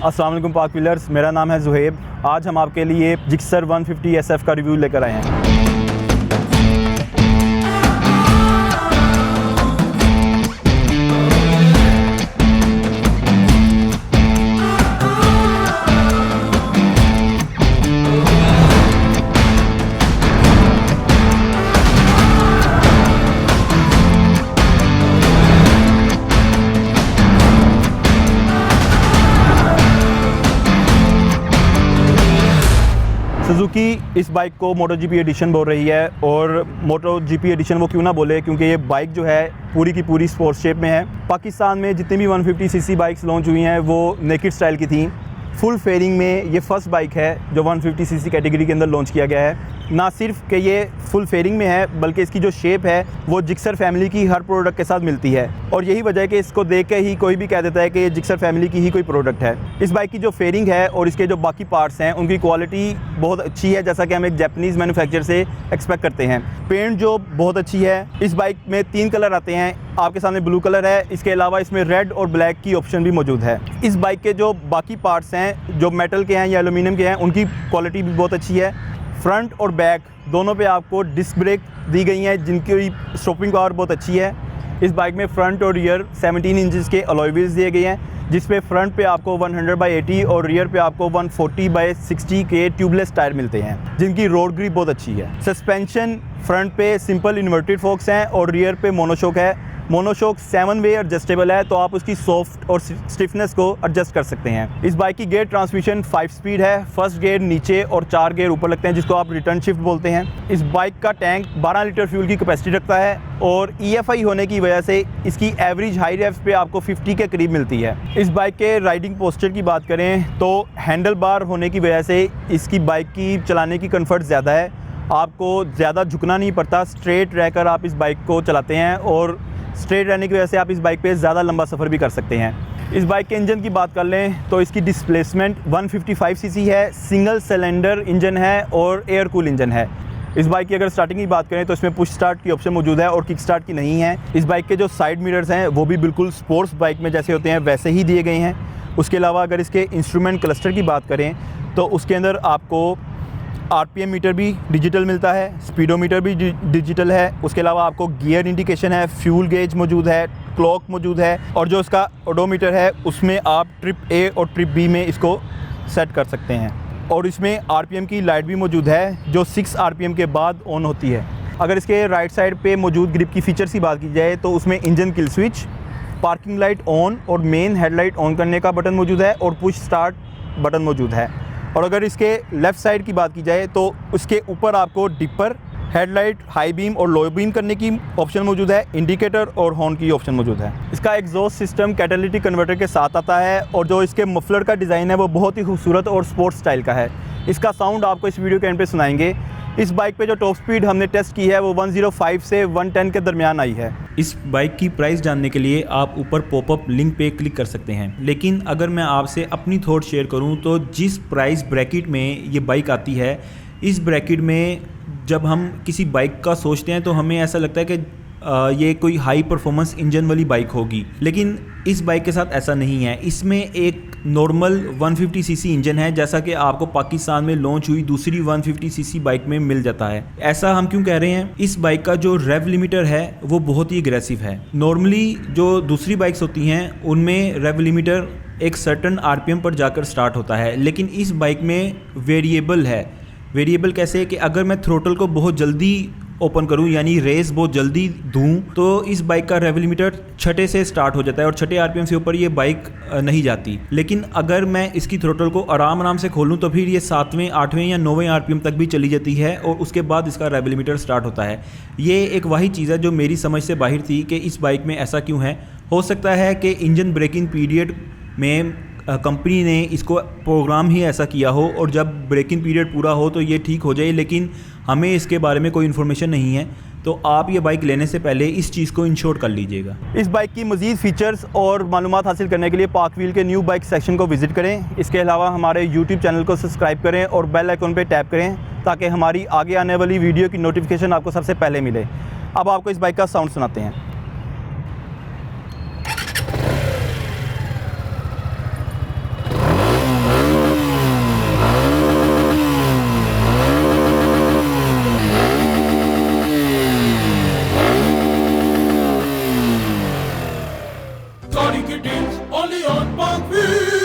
अस्सलाम वालेकुम पाक व्हीलर्स, मेरा नाम है ज़ुहैब। आज हम आपके लिए जिक्सर 150 SF का रिव्यू लेकर आए हैं। सुजुकी इस बाइक को मोटो जीपी एडिशन बोल रही है, और मोटो जीपी एडिशन वो क्यों ना बोले, क्योंकि ये बाइक जो है पूरी की पूरी स्पोर्ट्स शेप में है। पाकिस्तान में जितनी भी 150 सीसी बाइक्स लॉन्च हुई हैं वो नेकेड स्टाइल की थी। फुल फेयरिंग में ये फर्स्ट बाइक है जो 150 सीसी कैटेगरी के अंदर लॉन्च किया गया है। ना सिर्फ कि ये फुल फेयरिंग में है, बल्कि इसकी जो शेप है वो जिक्सर फैमिली की हर प्रोडक्ट के साथ मिलती है, और यही वजह है कि इसको देख के ही कोई भी कह देता है कि ये जिक्सर फैमिली की ही कोई प्रोडक्ट है। इस बाइक की जो फेयरिंग है और इसके जो बाकी पार्ट्स हैं उनकी क्वालिटी बहुत अच्छी है, जैसा कि हम एक जापानीज़ मैन्युफैक्चर से एक्सपेक्ट करते हैं। पेंट जो बहुत अच्छी है। इस बाइक में 3 कलर आते हैं, आपके सामने ब्लू कलर है, इसके अलावा इसमें रेड और ब्लैक की ऑप्शन भी मौजूद है। इस बाइक के जो बाकी पार्ट्स हैं जो मेटल के हैं या एल्यूमिनियम के हैं उनकी क्वालिटी भी बहुत अच्छी है। फ्रंट और बैक दोनों पे आपको डिस्क ब्रेक दी गई हैं जिनकी स्टॉपिंग पावर बहुत अच्छी है। इस बाइक में फ्रंट और रियर 17 इंचेस के अलॉय व्हील्स दिए गए हैं, जिस पे फ्रंट पे आपको 100/80 और रियर पे आपको 140/60 के ट्यूबलेस टायर मिलते हैं, जिनकी रोड ग्रिप बहुत अच्छी है। सस्पेंशन फ्रंट पे सिंपल इन्वर्टेड फोक्स हैं और रियर पे मोनोशॉक है। मोनोशॉक 7 वे एडजस्टेबल है, तो आप उसकी सॉफ्ट और स्टिफनेस को एडजस्ट कर सकते हैं। इस बाइक की गियर ट्रांसमिशन 5 स्पीड है। फर्स्ट गियर नीचे और 4 गियर ऊपर लगते हैं, जिसको आप रिटर्न शिफ्ट बोलते हैं। इस बाइक का टैंक 12 लीटर फ्यूल की कैपेसिटी रखता है, और EFI होने की वजह से इसकी एवरेज हाई रेव्स पे आपको 50 के करीब मिलती है। इस बाइक के राइडिंग पोस्चर की बात करें तो हैंडल बार होने की वजह से इसकी बाइक की चलाने की कंफर्ट ज़्यादा है। आपको ज़्यादा झुकना नहीं पड़ता, स्ट्रेट रहकर आप इस बाइक को चलाते हैं, और स्ट्रेट रहने की वजह से आप इस बाइक पे ज़्यादा लंबा सफ़र भी कर सकते हैं। इस बाइक के इंजन की बात कर लें तो इसकी डिस्प्लेसमेंट 155 सीसी है, सिंगल सिलेंडर इंजन है और एयर कूल इंजन है। इस बाइक की अगर स्टार्टिंग की बात करें तो इसमें पुश स्टार्ट की ऑप्शन मौजूद है और किक स्टार्ट की नहीं है। इस बाइक के जो साइड मिरर्स हैं वो भी बिल्कुल स्पोर्ट्स बाइक में जैसे होते हैं वैसे ही दिए गए हैं। उसके अलावा अगर इसके इंस्ट्रूमेंट क्लस्टर की बात करें तो उसके अंदर आपको RPM मीटर भी डिजिटल मिलता है, स्पीडोमीटर भी डिजिटल है। उसके अलावा आपको गियर इंडिकेशन है, फ्यूल गेज मौजूद है, क्लॉक मौजूद है, और जो इसका ओडोमीटर है उसमें आप ट्रिप A और ट्रिप B में इसको सेट कर सकते हैं। और इसमें RPM की लाइट भी मौजूद है जो 6 RPM के बाद ऑन होती है। अगर इसके राइट साइड पे मौजूद ग्रिप की फ़ीचर्स की बात की जाए तो उसमें engine kill switch, parking light on और मेन हेडलाइट ऑन करने का बटन मौजूद है, और पुश स्टार्ट बटन मौजूद है। और अगर इसके लेफ़्ट साइड की बात की जाए तो उसके ऊपर आपको डिपर, हेडलाइट, हाई बीम और लो बीम करने की ऑप्शन मौजूद है, इंडिकेटर और हॉर्न की ऑप्शन मौजूद है। इसका एग्जॉस्ट सिस्टम कैटालिटिक कन्वर्टर के साथ आता है, और जो इसके मफलर का डिज़ाइन है वो बहुत ही खूबसूरत और स्पोर्ट्स स्टाइल का है। इसका साउंड आपको इस वीडियो के एंड पे सुनाएंगे। इस बाइक पे जो टॉप स्पीड हमने टेस्ट की है वो 105 से 110 के दरमियान आई है। इस बाइक की प्राइस जानने के लिए आप ऊपर पॉपअप लिंक पे क्लिक कर सकते हैं, लेकिन अगर मैं आपसे अपनी थॉट शेयर करूं तो जिस प्राइस ब्रैकेट में ये बाइक आती है, इस ब्रैकेट में जब हम किसी बाइक का सोचते हैं तो हमें ऐसा लगता है कि ये कोई हाई परफॉर्मेंस इंजन वाली बाइक होगी, लेकिन इस बाइक के साथ ऐसा नहीं है। इसमें एक नॉर्मल 150 सीसी इंजन है, जैसा कि आपको पाकिस्तान में लॉन्च हुई दूसरी 150 सीसी बाइक में मिल जाता है। ऐसा हम क्यों कह रहे हैं? इस बाइक का जो रेव लिमिटर है वो बहुत ही एग्रेसिव है। नॉर्मली जो दूसरी बाइक्स होती हैं उनमें रेव लिमिटर एक सर्टन RPM पर जाकर स्टार्ट होता है, लेकिन इस बाइक में वेरिएबल है। वेरिएबल कैसे कि अगर मैं थ्रोटल को बहुत जल्दी ओपन करूं, यानी रेस बहुत जल्दी दूं, तो इस बाइक का रेव लिमिटर 6 से स्टार्ट हो जाता है और 6 RPM से ऊपर ये बाइक नहीं जाती। लेकिन अगर मैं इसकी थ्रोटल को आराम से खोलूं तो फिर ये 7वें, 8वें या 9वें RPM तक भी चली जाती है, और उसके बाद इसका रेव लिमिटर स्टार्ट होता है। ये एक वही चीज़ है जो मेरी समझ से बाहर थी कि इस बाइक में ऐसा क्यों है। हो सकता है कि इंजन ब्रेकिंग पीरियड में कंपनी ने इसको प्रोग्राम ही ऐसा किया हो, और जब ब्रेकिंग पीरियड पूरा हो तो ये ठीक हो जाए, लेकिन हमें इसके बारे में कोई इन्फॉर्मेशन नहीं है। तो आप ये बाइक लेने से पहले इस चीज़ को इंश्योर कर लीजिएगा। इस बाइक की मज़ीद फ़ीचर्स और मालूमात हासिल करने के लिए पाक व्हील के न्यू बाइक सेक्शन को विज़िट करें। इसके अलावा हमारे YouTube चैनल को सब्सक्राइब करें और बेल आइकन पे टैप करें, ताकि हमारी आगे आने वाली वीडियो की नोटिफिकेशन आपको सबसे पहले मिले। अब आपको इस बाइक का साउंड सुनाते हैं। Body Kittens, only on Parkville.